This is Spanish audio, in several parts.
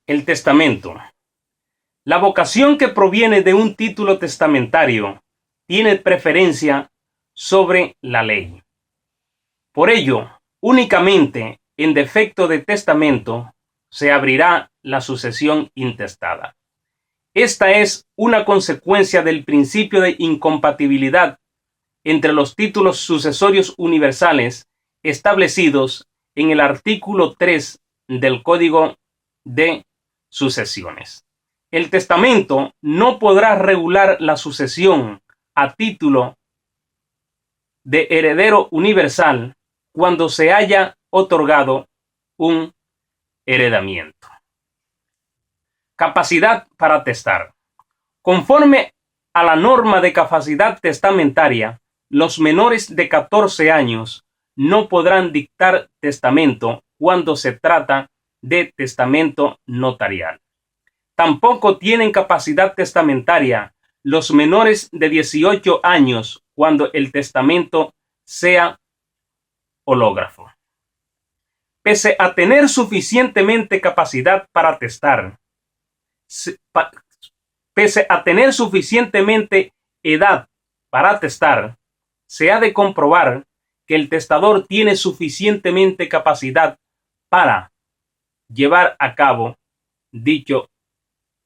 El testamento. La vocación que proviene de un título testamentario tiene preferencia sobre la ley. Por ello, únicamente en defecto de testamento se abrirá la sucesión intestada. Esta es una consecuencia del principio de incompatibilidad entre los títulos sucesorios universales establecidos en el artículo 3 del Código de Sucesiones. El testamento no podrá regular la sucesión a título de heredero universal cuando se haya otorgado un heredamiento. Capacidad para testar. Conforme a la norma de capacidad testamentaria, los menores de 14 años no podrán dictar testamento cuando se trata de testamento notarial. Tampoco tienen capacidad testamentaria los menores de 18 años cuando el testamento sea hológrafo. Pese a tener suficientemente capacidad para testar, pese a tener suficientemente edad para testar, se ha de comprobar que el testador tiene suficientemente capacidad para llevar a cabo dicho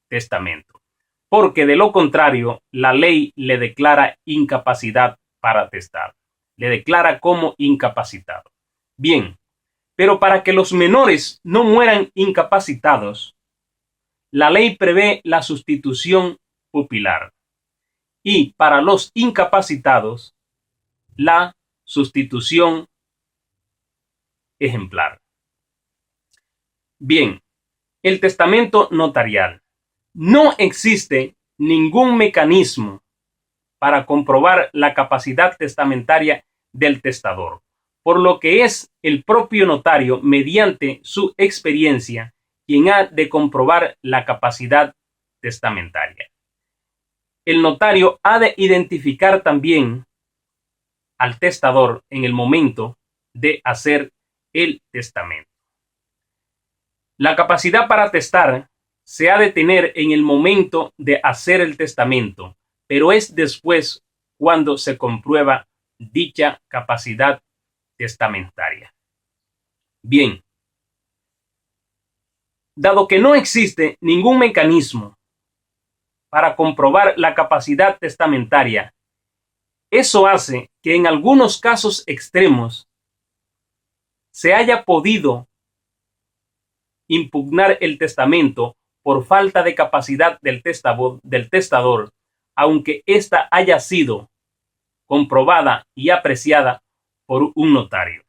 testamento, porque de lo contrario, la ley le declara incapacidad para testar, le declara como incapacitado. Bien, pero para que los menores no mueran incapacitados, la ley prevé la sustitución pupilar y para los incapacitados, la sustitución ejemplar. Bien, el testamento notarial. No existe ningún mecanismo para comprobar la capacidad testamentaria del testador, por lo que es el propio notario, mediante su experiencia, quien ha de comprobar la capacidad testamentaria. El notario ha de identificar también al testador en el momento de hacer el testamento. La capacidad para testar se ha de tener en el momento de hacer el testamento, pero es después cuando se comprueba dicha capacidad testamentaria. Bien, dado que no existe ningún mecanismo para comprobar la capacidad testamentaria, eso hace que en algunos casos extremos se haya podido impugnar el testamento por falta de capacidad del testador, aunque ésta haya sido comprobada y apreciada por un notario.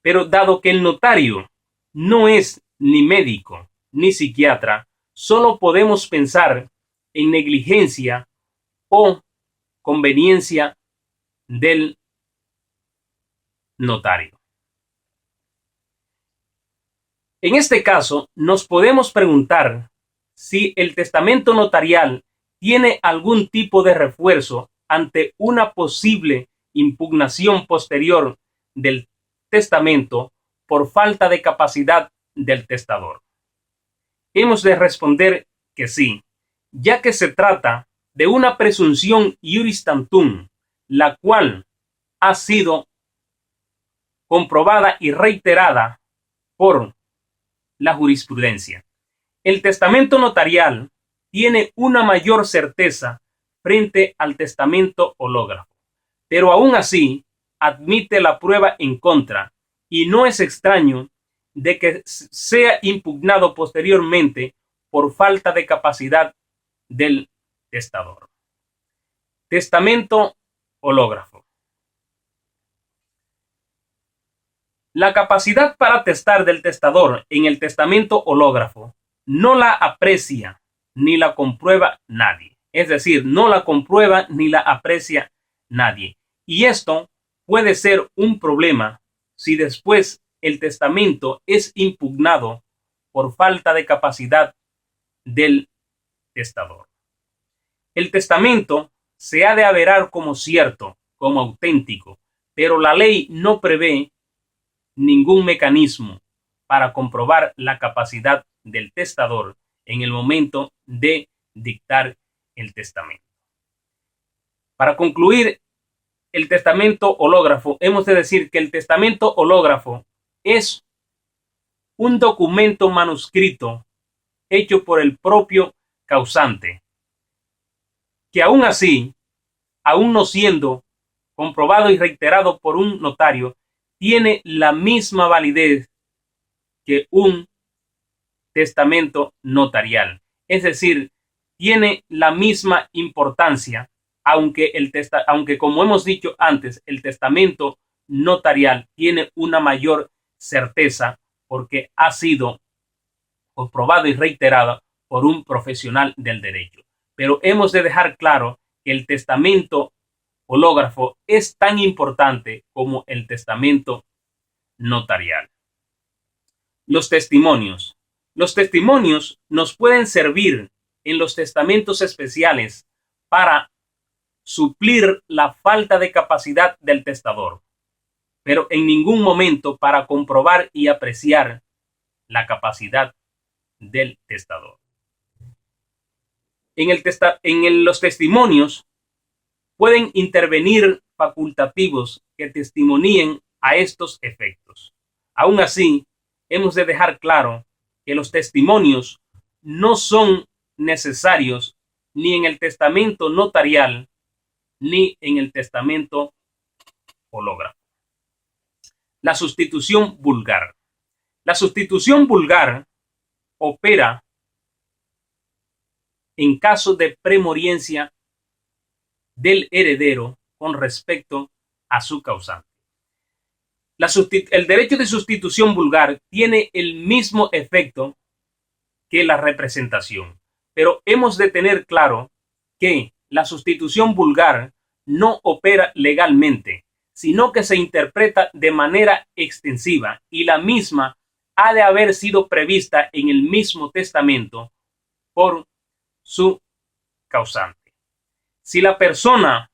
Pero dado que el notario no es ni médico ni psiquiatra, solo podemos pensar en negligencia o conveniencia del notario. En este caso, nos podemos preguntar si el testamento notarial tiene algún tipo de refuerzo ante una posible impugnación posterior del testamento por falta de capacidad del testador. Hemos de responder que sí, ya que se trata de una presunción iuris tantum, la cual ha sido comprobada y reiterada por la jurisprudencia. El testamento notarial tiene una mayor certeza frente al testamento hológrafo, pero aún así admite la prueba en contra y no es extraño de que sea impugnado posteriormente por falta de capacidad del testador. Testamento hológrafo. La capacidad para testar del testador en el testamento hológrafo no la aprecia ni la comprueba nadie. Es decir, no la comprueba ni la aprecia nadie. Y esto puede ser un problema si después el testamento es impugnado por falta de capacidad del testador. El testamento se ha de averar como cierto, como auténtico, pero la ley no prevé ningún mecanismo para comprobar la capacidad del testador en el momento de dictar el testamento. Para concluir el testamento hológrafo, hemos de decir que el testamento hológrafo es un documento manuscrito hecho por el propio causante, que aún así, aún no siendo comprobado y reiterado por un notario, tiene la misma validez que un testamento notarial. Es decir, tiene la misma importancia, aunque como hemos dicho antes, el testamento notarial tiene una mayor certeza porque ha sido comprobado y reiterado por un profesional del derecho. Pero hemos de dejar claro que el testamento hológrafo es tan importante como el testamento notarial. Los testimonios. Los testimonios nos pueden servir en los testamentos especiales para suplir la falta de capacidad del testador, pero en ningún momento para comprobar y apreciar la capacidad del testador. En los testimonios pueden intervenir facultativos que testimonien a estos efectos. Aún así, hemos de dejar claro que los testimonios no son necesarios ni en el testamento notarial ni en el testamento hológrafo. La sustitución vulgar. La sustitución vulgar opera en caso de premoriencia del heredero con respecto a su causante. El derecho de sustitución vulgar tiene el mismo efecto que la representación, pero hemos de tener claro que la sustitución vulgar no opera legalmente, sino que se interpreta de manera extensiva y la misma ha de haber sido prevista en el mismo testamento por su causante. Si la persona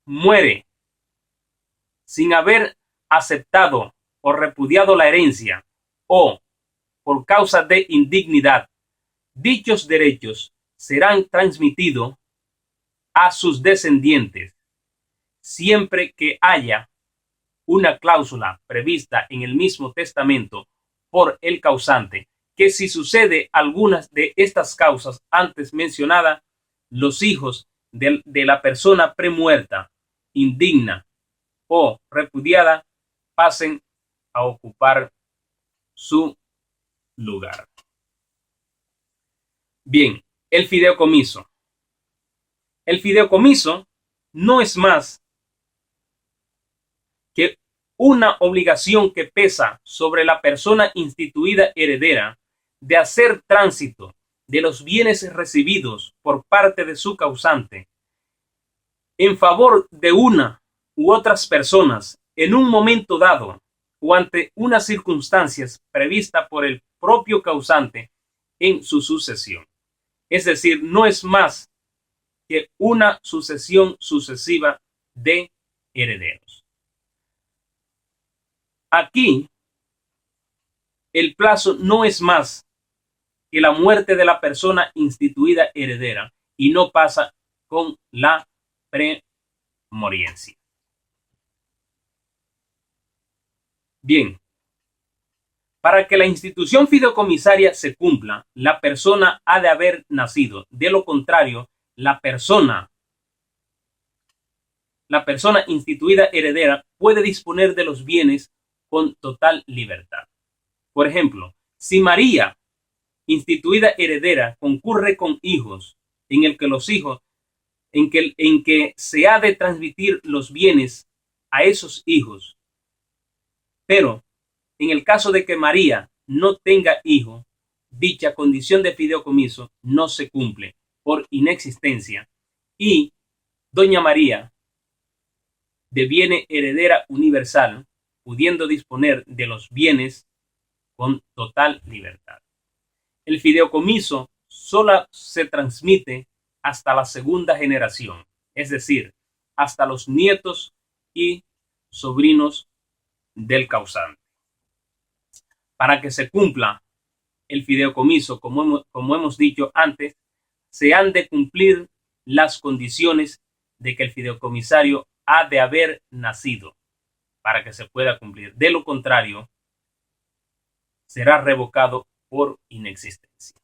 muere sin haber aceptado o repudiado la herencia o por causa de indignidad, dichos derechos serán transmitidos a sus descendientes siempre que haya una cláusula prevista en el mismo testamento por el causante, que si sucede algunas de estas causas antes mencionadas, los hijos de la persona premuerta, indigna o repudiada pasen a ocupar su lugar. Bien, el fideicomiso. El fideicomiso no es más que una obligación que pesa sobre la persona instituida heredera de hacer tránsito de los bienes recibidos por parte de su causante en favor de una u otras personas en un momento dado o ante unas circunstancias previstas por el propio causante en su sucesión. Es decir, no es más que una sucesión sucesiva de herederos. Aquí, el plazo no es más que la muerte de la persona instituida heredera y no pasa con la premoriencia. Bien, para que la institución fideicomisaria se cumpla, la persona ha de haber nacido. De lo contrario, la persona instituida heredera puede disponer de los bienes con total libertad. Por ejemplo, si María, instituida heredera, concurre con hijos en el que los hijos en que se ha de transmitir los bienes a esos hijos, pero en el caso de que María no tenga hijo, dicha condición de fideicomiso no se cumple por inexistencia y doña María deviene heredera universal, pudiendo disponer de los bienes con total libertad. El fideicomiso solo se transmite hasta la segunda generación, es decir, hasta los nietos y sobrinos del causante. Para que se cumpla el fideicomiso, como hemos dicho antes, se han de cumplir las condiciones de que el fideicomisario ha de haber nacido para que se pueda cumplir. De lo contrario, será revocado por inexistencia.